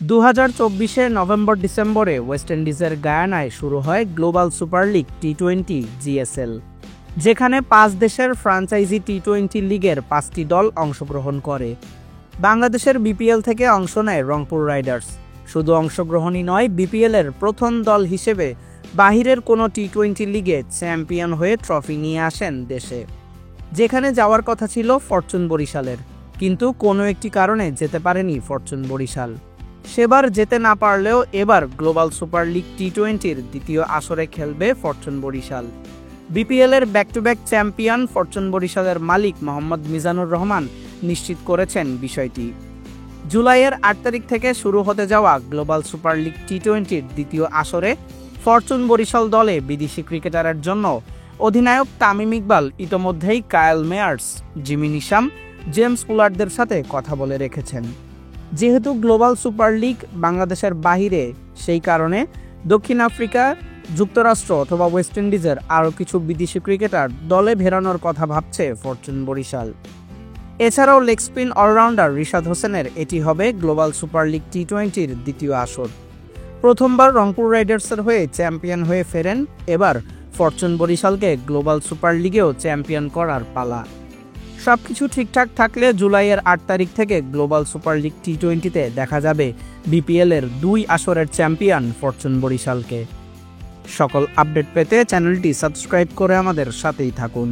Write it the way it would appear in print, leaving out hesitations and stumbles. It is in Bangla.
2024 নভেম্বর-ডিসেম্বরে ওয়েস্ট ইন্ডিজের গায়ানায় শুরু হয় গ্লোবাল সুপার লিগ টি-20 জিএসএল, যেখানে 5 দেশের ফ্র্যাঞ্চাইজি টি-20 লিগের 5টি দল অংশগ্রহণ করে। বাংলাদেশের বিপিএল থেকে অংশ নেয় রংপুর রাইডার্স। শুধু অংশগ্রহণই নয়, বিপিএলের প্রথম দল হিসেবে বাহিরের কোনো টি-20 লিগে চ্যাম্পিয়ন হয়ে ট্রফি নিয়ে আসেন দেশে। যেখানে যাওয়ার কথা ছিল ফরচুন বরিশালের, কিন্তু কোনো একটি কারণে যেতে পারেনি ফরচুন বরিশাল। সেবার যেতে না পারলেও এবার গ্লোবাল সুপার লিগ টি-20-র দ্বিতীয় আসরে খেলবে ফরচুন বরিশাল। বিপিএলের back to back champion Fortune বরিশালের মালিক মোহাম্মদ মিজানুর রহমান নিশ্চিত করেছেন বিষয়টি। জুলাইয়ের 8 তারিখ থেকে শুরু হতে যাওয়া গ্লোবাল সুপার লিগ টি-20-র দ্বিতীয় আসরে ফরচুন বরিশাল দলে বিদেশি ক্রিকেটারের জন্য অধিনায়ক তামিম ইকবাল ইতোমধ্যেই Kyle Mayers, Jimmy Neesham, James পুলার্ডদের সাথে কথা বলে রেখেছেন। যেহেতু গ্লোবাল সুপার লিগ বাংলাদেশের বাহিরে, সেই কারণে দক্ষিণ আফ্রিকা, যুক্তরাষ্ট্র অথবা ওয়েস্ট ইন্ডিজের আরও কিছু বিদেশি ক্রিকেটার দলে ভেড়ানোর কথা ভাবছে ফরচুন বরিশাল। এছাড়াও লেগ স্পিন অলরাউন্ডার রিশাদ হোসেনের এটি হবে গ্লোবাল সুপার লিগ টি-20-র দ্বিতীয় আসর। প্রথমবার রংপুর রাইডার্সের হয়ে চ্যাম্পিয়ন হয়ে ফেরেন, এবার ফরচুন বরিশালকে গ্লোবাল সুপার লিগেও চ্যাম্পিয়ন করার পালা। সবকিছু ঠিকঠাক থাকলে জুলাইয়ের 8 তারিখ থেকে গ্লোবাল সুপার লিগ টি-20-তে দেখা যাবে বিপিএলের 2 আসরের চ্যাম্পিয়ন ফরচুন বরিশালকে। সকল আপডেট পেতে চ্যানেলটি সাবস্ক্রাইব করে আমাদের সাথেই থাকুন।